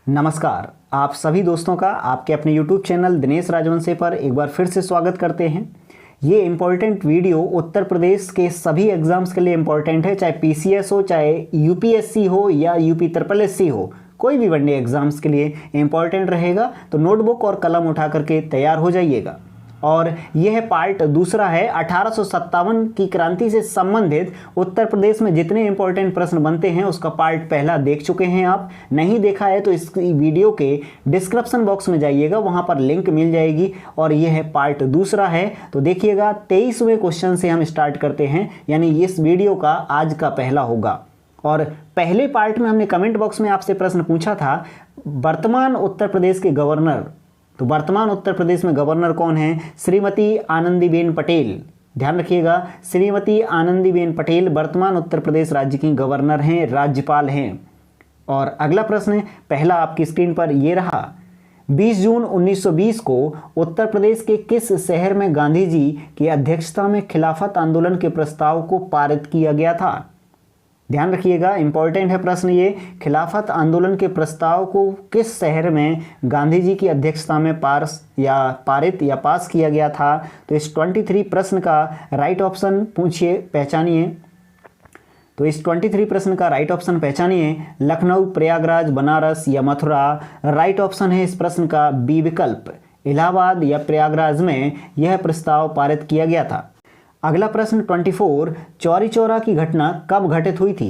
नमस्कार, आप सभी दोस्तों का आपके अपने YouTube चैनल दिनेश राजवंशी पर एक बार फिर से स्वागत करते हैं। ये इम्पोर्टेंट वीडियो उत्तर प्रदेश के सभी एग्जाम्स के लिए इम्पोर्टेंट है, चाहे PCS हो, चाहे UPSC हो या UP SSS हो, कोई भी वनडे एग्जाम्स के लिए इम्पोर्टेंट रहेगा। तो नोटबुक और कलम उठा करके तैयार हो जाइएगा। और यह पार्ट दूसरा है 1857 की क्रांति से संबंधित उत्तर प्रदेश में जितने इंपॉर्टेंट प्रश्न बनते हैं उसका पार्ट पहला देख चुके हैं। आप नहीं देखा है तो इस वीडियो के डिस्क्रिप्शन बॉक्स में जाइएगा, वहां पर लिंक मिल जाएगी। और यह पार्ट दूसरा है तो देखिएगा 23वें क्वेश्चन से हम स्टार्ट करते हैं, यानी इस वीडियो का आज का पहला होगा। और पहले पार्ट में हमने कमेंट बॉक्स में आपसे प्रश्न पूछा था, वर्तमान उत्तर प्रदेश के गवर्नर। तो वर्तमान उत्तर प्रदेश में गवर्नर कौन है? श्रीमती आनंदीबेन पटेल। ध्यान रखिएगा, श्रीमती आनंदीबेन पटेल वर्तमान उत्तर प्रदेश राज्य की गवर्नर हैं, राज्यपाल हैं। और अगला प्रश्न पहला आपकी स्क्रीन पर ये रहा, 20 जून 1920 को उत्तर प्रदेश के किस शहर में गांधी जी की अध्यक्षता में खिलाफत आंदोलन के प्रस्ताव को पारित किया गया था? ध्यान रखिएगा, इंपॉर्टेंट है प्रश्न ये। खिलाफत आंदोलन के प्रस्ताव को किस शहर में गांधी जी की अध्यक्षता में पारित या पास किया गया था? तो इस 23 प्रश्न का राइट ऑप्शन पूछिए, पहचानिए। तो इस 23 प्रश्न का राइट ऑप्शन पहचानिए, लखनऊ, प्रयागराज, बनारस या मथुरा। राइट ऑप्शन है इस प्रश्न का बी विकल्प, इलाहाबाद या प्रयागराज में यह प्रस्ताव पारित किया गया था। अगला प्रश्न 24, चौरी चौरा की घटना कब घटित हुई थी?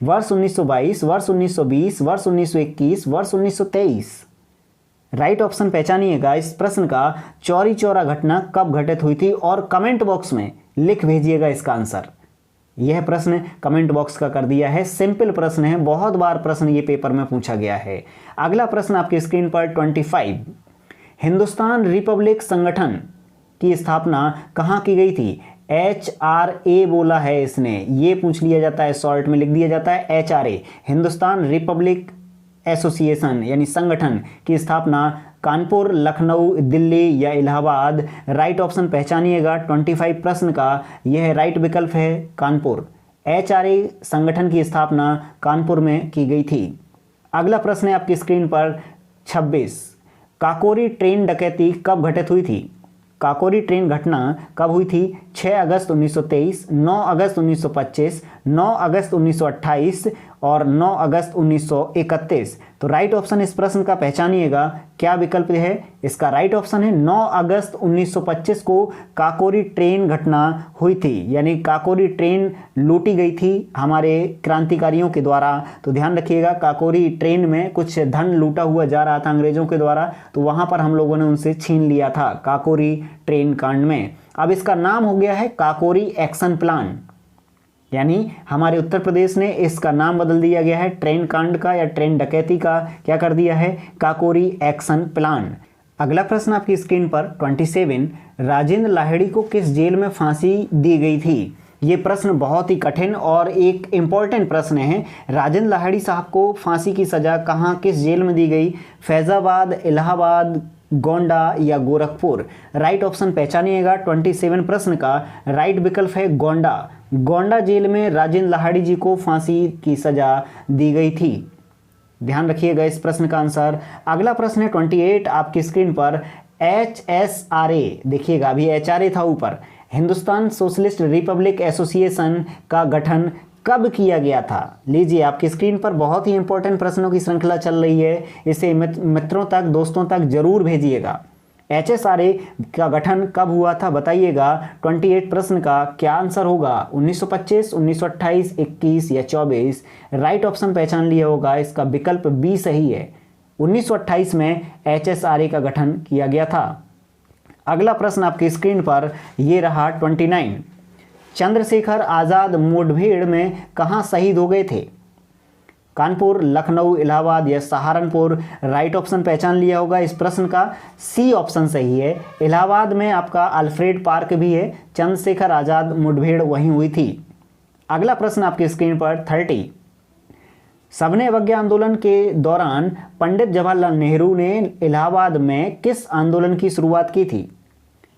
वर्ष 1922, वर्ष 1920, वर्ष 1921, वर्ष 1923। राइट ऑप्शन पहचानिएगा इस प्रश्न का, चौरी चौरा घटना कब घटित हुई थी, और कमेंट बॉक्स में लिख भेजिएगा इसका आंसर। यह प्रश्न कमेंट बॉक्स का कर दिया है, सिंपल प्रश्न है, बहुत बार प्रश्न ये पेपर में पूछा गया है। अगला प्रश्न आपकी स्क्रीन पर 25, हिंदुस्तान रिपब्लिक संगठन की स्थापना कहाँ की गई थी? HRA बोला है इसने, ये पूछ लिया जाता है, शॉर्ट में लिख दिया जाता है HRA, हिंदुस्तान रिपब्लिक एसोसिएशन यानी संगठन की स्थापना कानपुर, लखनऊ, दिल्ली या इलाहाबाद। राइट ऑप्शन पहचानिएगा 25 प्रश्न का, यह राइट विकल्प है कानपुर। HRA संगठन की स्थापना कानपुर में की गई थी। अगला प्रश्न है आपकी स्क्रीन पर 26, काकोरी ट्रेन डकैती कब घटित हुई थी? काकोरी ट्रेन घटना कब हुई थी? 6 अगस्त 1923, 9 अगस्त 1925, 9 अगस्त 1928 और 9 अगस्त 1931। तो राइट ऑप्शन इस प्रश्न का पहचानिएगा, क्या विकल्प है इसका? राइट ऑप्शन है 9 अगस्त 1925 को काकोरी ट्रेन घटना हुई थी, यानी काकोरी ट्रेन लूटी गई थी हमारे क्रांतिकारियों के द्वारा। तो ध्यान रखिएगा, काकोरी ट्रेन में कुछ धन लूटा हुआ जा रहा था अंग्रेजों के द्वारा, तो वहां पर हम लोगों ने उनसे छीन लिया था काकोरी ट्रेन कांड में। अब इसका नाम हो गया है काकोरी एक्शन प्लान, यानी हमारे उत्तर प्रदेश ने इसका नाम बदल दिया गया है, ट्रेन कांड का या ट्रेन डकैती का क्या कर दिया है? Kakori action plan. अगला प्रश्न आपकी स्क्रीन पर 27, राजेंद्र लाहिड़ी को किस जेल में फांसी दी गई थी? ये प्रश्न बहुत ही कठिन और एक इम्पॉर्टेंट प्रश्न है। राजेंद्र लाहिड़ी साहब को फांसी की सजा कहाँ, किस जेल में दी गई? फैजाबाद, इलाहाबाद, गोंडा या गोरखपुर। राइट ऑप्शन पहचानिएगा 27 प्रश्न का राइट विकल्प है गोंडा। गोंडा जेल में राजेंद्र लाहिड़ी जी को फांसी की सजा दी गई थी। ध्यान रखिएगा इस प्रश्न का आंसर। अगला प्रश्न है 28 आपकी स्क्रीन पर, HSRA, देखिएगा अभी HRA था ऊपर, हिंदुस्तान सोशलिस्ट रिपब्लिक एसोसिएशन का गठन कब किया गया था? लीजिए आपकी स्क्रीन पर बहुत ही इंपॉर्टेंट प्रश्नों की श्रृंखला चल रही है, इसे मित्रों तक, दोस्तों तक जरूर भेजिएगा। HSRA का गठन कब हुआ था बताइएगा। 28 प्रश्न का क्या आंसर होगा? 1925, 1928, 21 या 24। राइट ऑप्शन पहचान लिया होगा, इसका विकल्प बी सही है, 1928 में HSRA का गठन किया गया था। अगला प्रश्न आपकी स्क्रीन पर ये रहा 29, चंद्रशेखर आजाद मुठभेड़ में कहां शहीद हो गए थे? कानपुर, लखनऊ, इलाहाबाद या सहारनपुर। राइट ऑप्शन पहचान लिया होगा इस प्रश्न का, सी ऑप्शन सही है, इलाहाबाद में आपका अल्फ्रेड पार्क भी है, चंद्रशेखर आजाद मुठभेड़ वहीं हुई थी। अगला प्रश्न आपकी स्क्रीन पर 30, सविनय अवज्ञा आंदोलन के दौरान पंडित जवाहरलाल नेहरू ने इलाहाबाद में किस आंदोलन की शुरुआत की थी?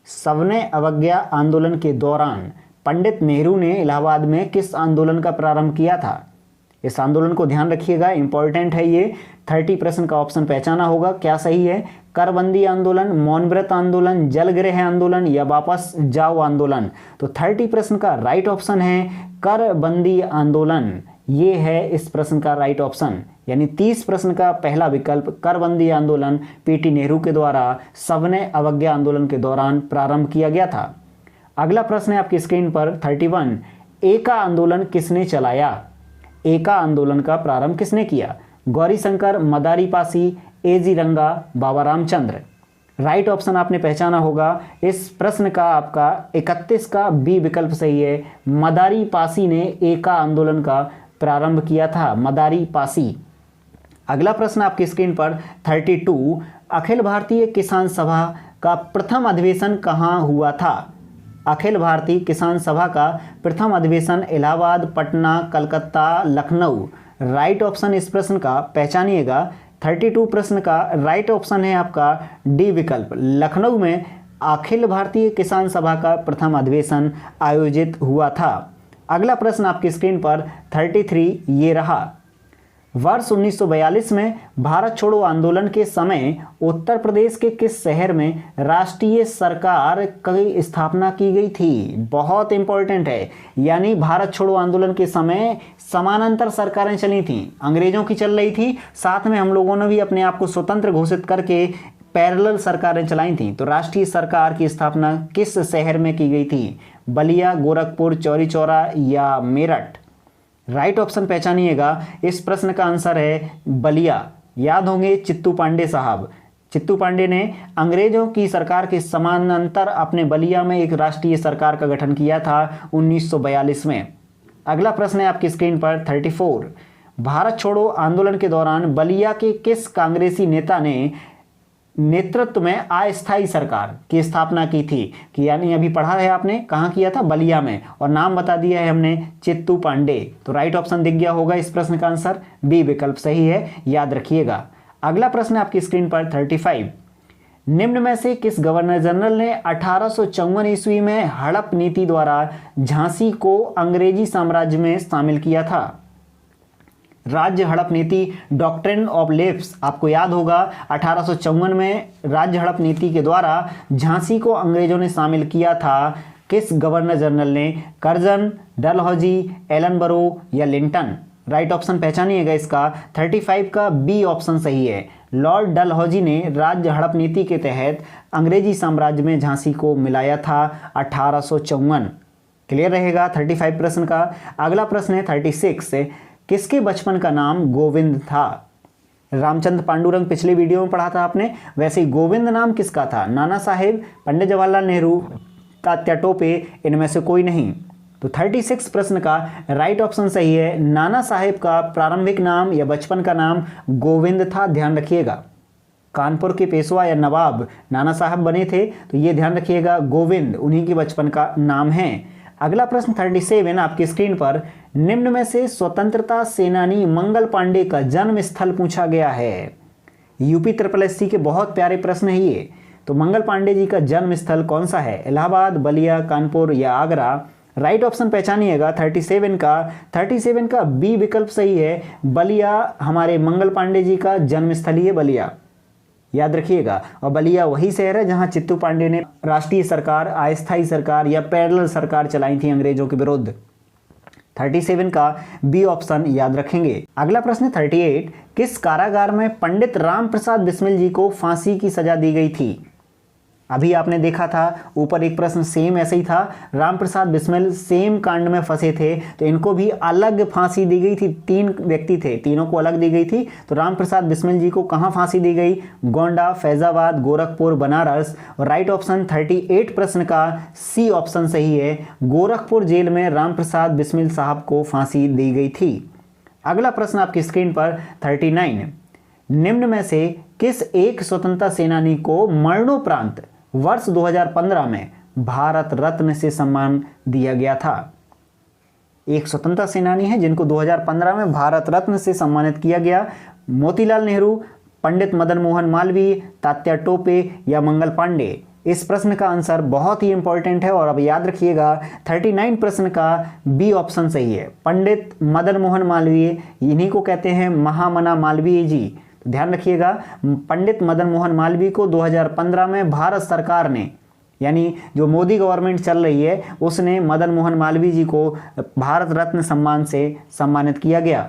सविनय अवज्ञा आंदोलन के दौरान पंडित नेहरू ने इलाहाबाद में किस आंदोलन का प्रारंभ किया था? इस आंदोलन को ध्यान रखिएगा, इंपॉर्टेंट है ये। 30 प्रश्न का ऑप्शन पहचाना होगा, क्या सही है? करबंदी आंदोलन, मौन व्रत आंदोलन, जलगृह आंदोलन या वापस जाओ आंदोलन। तो 30 प्रश्न का राइट ऑप्शन है करबंदी आंदोलन, ये है इस प्रश्न का राइट ऑप्शन। यानी 30 प्रश्न का पहला विकल्प करबंदी आंदोलन पीटी नेहरू के द्वारा सविनय अवज्ञा आंदोलन के दौरान प्रारंभ किया गया था। अगला प्रश्न है आपकी स्क्रीन पर 31, एका आंदोलन किसने चलाया? एका आंदोलन का प्रारंभ किसने किया? गौरीशंकर, मदारी पासी, एजी रंगा, बाबा रामचंद्र। राइट ऑप्शन आपने पहचाना होगा। इस प्रश्न का आपका 31 का बी विकल्प सही है। मदारी पासी ने एका आंदोलन का प्रारंभ किया था, मदारी पासी। अगला प्रश्न आपकी स्क्रीन पर 32, अखिल भारतीय किसान सभा का प्रथम अधिवेशन कहाँ हुआ था? अखिल भारतीय किसान सभा का प्रथम अधिवेशन इलाहाबाद, पटना, कलकत्ता, लखनऊ। राइट ऑप्शन इस प्रश्न का पहचानिएगा। 32 प्रश्न का राइट ऑप्शन है आपका डी विकल्प, लखनऊ में अखिल भारतीय किसान सभा का प्रथम अधिवेशन आयोजित हुआ था। अगला प्रश्न आपकी स्क्रीन पर 33 ये रहा, वर्ष 1942 में भारत छोड़ो आंदोलन के समय उत्तर प्रदेश के किस शहर में राष्ट्रीय सरकार की स्थापना की गई थी? बहुत इंपॉर्टेंट है। यानी भारत छोड़ो आंदोलन के समय समानांतर सरकारें चली थीं, अंग्रेजों की चल रही थी, साथ में हम लोगों ने भी अपने आप को स्वतंत्र घोषित करके पैरेलल सरकारें चलाई थीं। तो राष्ट्रीय सरकार की स्थापना किस शहर में की गई थी? बलिया, गोरखपुर, चौरी चौरा या मेरठ? Right option पहचानिएगा। इस प्रश्न का आंसर है बलिया। याद होंगे चित्तू पांडे साहब, चित्तू पांडे ने अंग्रेजों की सरकार के समानांतर अपने बलिया में एक राष्ट्रीय सरकार का गठन किया था 1942 में। अगला प्रश्न है आपकी स्क्रीन पर 34, भारत छोड़ो आंदोलन के दौरान बलिया के किस कांग्रेसी नेता ने नेतृत्व में अस्थायी सरकार की स्थापना की थी? कि यानी अभी पढ़ा है आपने, कहाँ किया था? बलिया में, और नाम बता दिया है हमने चित्तू पांडे। तो राइट ऑप्शन दिख गया होगा, इस प्रश्न का आंसर बी विकल्प सही है, याद रखिएगा। अगला प्रश्न आपकी स्क्रीन पर 35, निम्न में से किस गवर्नर जनरल ने 1854 ईस्वी में हड़प नीति द्वारा झांसी को अंग्रेजी साम्राज्य में शामिल किया था? राज्य हड़प नीति, डॉक्ट्रिन ऑफ लेफ्स, आपको याद होगा 1854 में राज्य हड़प नीति के द्वारा झांसी को अंग्रेजों ने शामिल किया था। किस गवर्नर जनरल ने? कर्जन, डलहौजी, एलनबरो या लिंटन? राइट ऑप्शन पहचानिएगा इसका। 35 का बी ऑप्शन सही है, लॉर्ड डलहौजी ने राज्य हड़प नीति के तहत अंग्रेजी साम्राज्य में झांसी को मिलाया था 1854। क्लियर रहेगा 35 प्रश्न का। अगला प्रश्न है 36, किसके बचपन का नाम गोविंद था? रामचंद्र पांडुरंग पिछले वीडियो में पढ़ा था आपने, वैसे ही गोविंद नाम किसका था? नाना साहेब, पंडित जवाहरलाल नेहरू, तात्या टोपे, इनमें से कोई नहीं। तो 36 प्रश्न का राइट ऑप्शन सही है, नाना साहेब का प्रारंभिक नाम या बचपन का नाम गोविंद था, ध्यान रखिएगा। कानपुर के पेशवा या नवाब नाना साहब बने थे, तो ये ध्यान रखिएगा, गोविंद उन्हीं के बचपन का नाम है। अगला प्रश्न 37 आपकी स्क्रीन पर, निम्न में से स्वतंत्रता सेनानी मंगल पांडे का जन्म स्थल पूछा गया है। यूपी SSS के बहुत प्यारे प्रश्न है ये। तो मंगल पांडे जी का जन्म स्थल कौन सा है? इलाहाबाद, बलिया, कानपुर या आगरा? राइट ऑप्शन पहचानिएगा 37 का बी विकल्प सही है, बलिया हमारे मंगल पांडे जी का जन्म स्थल ही है बलिया, याद रखिएगा। और बलिया वही शहर है जहां चित्तू पांडे ने राष्ट्रीय सरकार, अस्थायी सरकार या पैरेलल सरकार चलाई थी अंग्रेजों के विरुद्ध। 37 का बी ऑप्शन याद रखेंगे। अगला प्रश्न 38, किस कारागार में पंडित राम प्रसाद बिस्मिल जी को फांसी की सजा दी गई थी? अभी आपने देखा था ऊपर एक प्रश्न सेम ऐसे ही था, राम प्रसाद बिस्मिल सेम कांड में फंसे थे, तो इनको भी अलग फांसी दी गई थी। 3 व्यक्ति थे, तीनों को अलग दी गई थी। तो राम प्रसाद बिस्मिल जी को कहाँ फांसी दी गई? गोंडा, फैजाबाद, गोरखपुर, बनारस? और राइट ऑप्शन 38 प्रश्न का सी ऑप्शन सही है, गोरखपुर जेल में राम प्रसाद बिस्मिल साहब को फांसी दी गई थी। अगला प्रश्न आपकी स्क्रीन पर 39, निम्न में से किस एक स्वतंत्रता सेनानी को मरणोपरांत वर्ष 2015 में भारत रत्न से सम्मान दिया गया था? एक स्वतंत्रता सेनानी है जिनको 2015 में भारत रत्न से सम्मानित किया गया। मोतीलाल नेहरू, पंडित मदन मोहन मालवीय, तात्या टोपे या मंगल पांडे? इस प्रश्न का आंसर बहुत ही इंपॉर्टेंट है और अब याद रखिएगा 39 प्रश्न का बी ऑप्शन सही है। पंडित मदन मोहन मालवीय, इन्हीं को कहते हैं महामना मालवीय जी। तो ध्यान रखिएगा, पंडित मदन मोहन मालवीय को 2015 में भारत सरकार ने, यानी जो मोदी गवर्नमेंट चल रही है, उसने मदन मोहन मालवीय जी को भारत रत्न सम्मान से सम्मानित किया गया।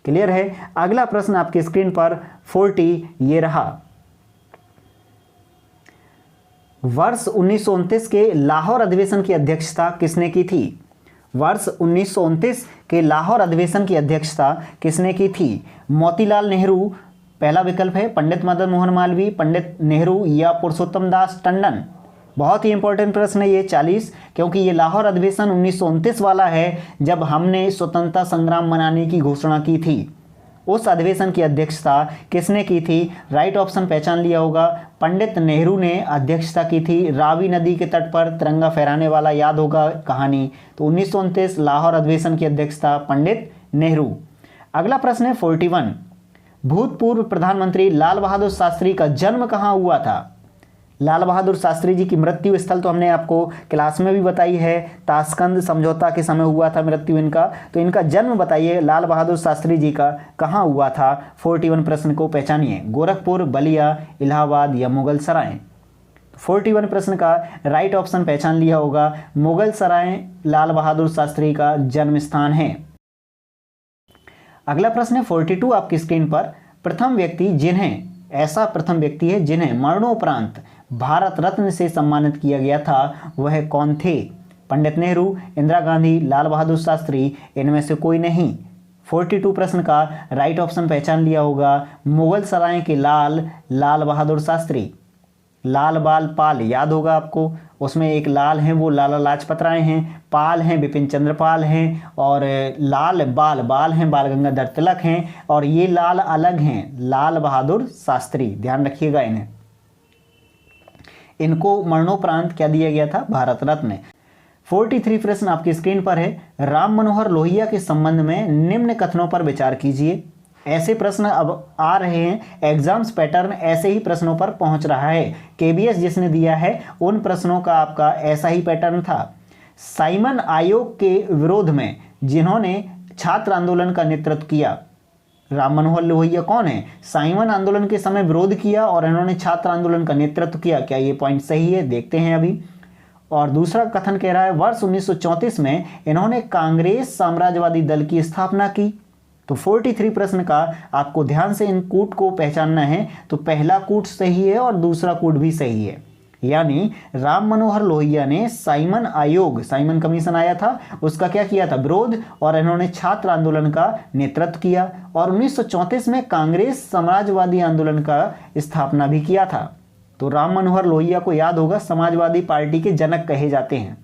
क्लियर है। अगला प्रश्न आपकी स्क्रीन पर 40 ये रहा। वर्ष 1929 के लाहौर अधिवेशन की अध्यक्षता किसने की थी? वर्ष 1929 के लाहौर अधिवेशन की अध्यक्षता किसने की थी? मोतीलाल नेहरू पहला विकल्प है, पंडित मदन मोहन मालवीय, पंडित नेहरू या पुरुषोत्तम दास टंडन। बहुत ही इंपॉर्टेंट प्रश्न है ये 40, क्योंकि ये लाहौर अधिवेशन 1929 वाला है, जब हमने स्वतंत्रता संग्राम मनाने की घोषणा की थी। उस अधिवेशन की अध्यक्षता किसने की थी? राइट ऑप्शन पहचान लिया होगा, पंडित नेहरू ने अध्यक्षता की थी। रावी नदी के तट पर तिरंगा फहराने वाला, याद होगा कहानी। तो 1929 लाहौर अधिवेशन की अध्यक्षता पंडित नेहरू। अगला प्रश्न है 41। भूतपूर्व प्रधानमंत्री लाल बहादुर शास्त्री का जन्म कहाँ हुआ था? लाल बहादुर शास्त्री जी की मृत्यु स्थल तो हमने आपको क्लास में भी बताई है, ताशकंद समझौता के समय हुआ था मृत्यु इनका। तो इनका जन्म बताइए लाल बहादुर शास्त्री जी का कहाँ हुआ था? 41 प्रश्न को पहचानिए। गोरखपुर, बलिया, इलाहाबाद या मुगल सराय। 41 प्रश्न का राइट ऑप्शन पहचान लिया होगा, मुगल सराय लाल बहादुर शास्त्री का जन्म स्थान है। अगला प्रश्न है 42 आपकी स्क्रीन पर। प्रथम व्यक्ति जिन्हें मरणोपरांत भारत रत्न से सम्मानित किया गया था, वह कौन थे? पंडित नेहरू, इंदिरा गांधी, लाल बहादुर शास्त्री, इनमें से कोई नहीं। 42 प्रश्न का राइट ऑप्शन पहचान लिया होगा, मुगल सराय के लाल बहादुर शास्त्री। लाल बाल पाल याद होगा आपको, उसमें एक लाल हैं वो लाला लाजपत राय हैं, पाल हैं बिपिन चंद्र पाल हैं, और लाल बाल हैं बाल गंगाधर तिलक हैं, और ये लाल अलग हैं लाल बहादुर शास्त्री। ध्यान रखिएगा इन्हें। इनको मरणोपरांत क्या दिया गया था? भारत रत्न। 43 प्रश्न आपकी स्क्रीन पर है। राम मनोहर लोहिया के संबंध में निम्न कथनों पर विचार कीजिए। ऐसे प्रश्न अब आ रहे हैं, एग्जाम्स पैटर्न ऐसे ही प्रश्नों पर पहुंच रहा है। केबीएस जिसने दिया है उन प्रश्नों का आपका ऐसा ही पैटर्न था। साइमन आयोग के विरोध में जिन्होंने छात्र आंदोलन का नेतृत्व किया, राम मनोहर लोहिया कौन है? साइमन आंदोलन के समय विरोध किया और इन्होंने छात्र आंदोलन का नेतृत्व किया। क्या ये पॉइंट सही है? देखते हैं अभी। और दूसरा कथन कह रहा है वर्ष 1934 में इन्होंने कांग्रेस साम्राज्यवादी दल की स्थापना की। तो 43 प्रश्न का आपको ध्यान से इन कूट को पहचानना है। तो पहला कूट सही है और दूसरा कूट भी सही है, यानी राम मनोहर लोहिया ने साइमन कमीशन आया था, उसका क्या किया था? विरोध, और इन्होंने छात्र आंदोलन का नेतृत्व किया। और 1934 में कांग्रेस समाजवादी आंदोलन का स्थापना भी किया था। तो राम मनोहर लोहिया को याद होगा, समाजवादी पार्टी के जनक कहे जाते हैं।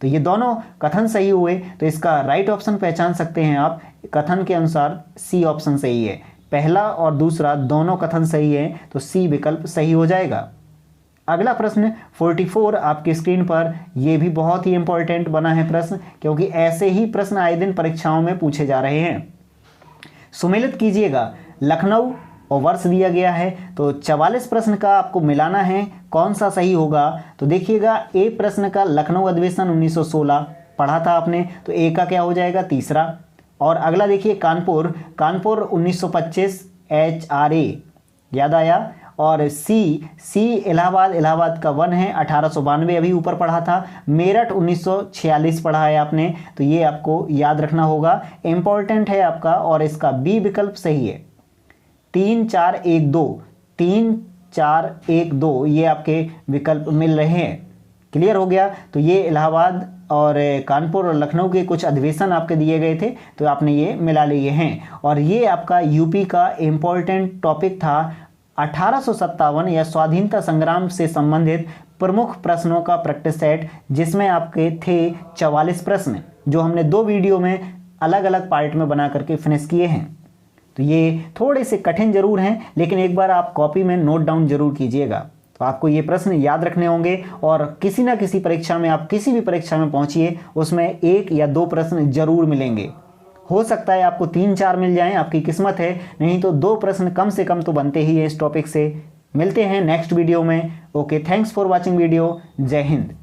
तो ये दोनों कथन सही हुए, तो इसका राइट ऑप्शन पहचान सकते हैं आप। कथन के अनुसार सी ऑप्शन सही है। पहला और दूसरा दोनों कथन सही है, तो सी विकल्प सही हो जाएगा। अगला प्रश्न 44 आपकी स्क्रीन पर, यह भी बहुत ही इंपॉर्टेंट बना है प्रश्न, क्योंकि ऐसे ही प्रश्न आए दिन परीक्षाओं में पूछे जा रहे हैं। सुमेलित कीजिएगा। लखनऊ और वर्ष दिया गया है, तो 44 प्रश्न का आपको मिलाना है, कौन सा सही होगा? तो देखिएगा, ए प्रश्न का लखनऊ अधिवेशन 1916 पढ़ा था आपने, तो ए का क्या हो जाएगा? तीसरा। और अगला देखिए कानपुर 1925 HRA याद आया। और सी इलाहाबाद का 1 है 1892 अभी ऊपर पढ़ा था। मेरठ 1946 पढ़ा है आपने, तो ये आपको याद रखना होगा, इंपॉर्टेंट है आपका। और इसका बी विकल्प सही है। 3 4 1 2 ये आपके विकल्प मिल रहे हैं। क्लियर हो गया। तो ये इलाहाबाद और कानपुर और लखनऊ के कुछ अधिवेशन आपके दिए गए थे, तो आपने ये मिला लिए हैं। और ये आपका यूपी का इम्पोर्टेंट टॉपिक था 1857 या स्वाधीनता संग्राम से संबंधित प्रमुख प्रश्नों का प्रैक्टिस सेट, जिसमें आपके थे 44 प्रश्न, जो हमने 2 वीडियो में अलग अलग पार्ट में बना करके फिनिश किए हैं। तो ये थोड़े से कठिन जरूर हैं, लेकिन एक बार आप कॉपी में नोट डाउन जरूर कीजिएगा, तो आपको ये प्रश्न याद रखने होंगे। और किसी ना किसी परीक्षा में, आप किसी भी परीक्षा में पहुंचिए, उसमें 1 या 2 प्रश्न जरूर मिलेंगे। हो सकता है आपको 3 4 मिल जाएं, आपकी किस्मत है, नहीं तो 2 प्रश्न कम से कम तो बनते ही है इस टॉपिक से। मिलते हैं नेक्स्ट वीडियो में। Okay, thanks for watching video. जय हिंद।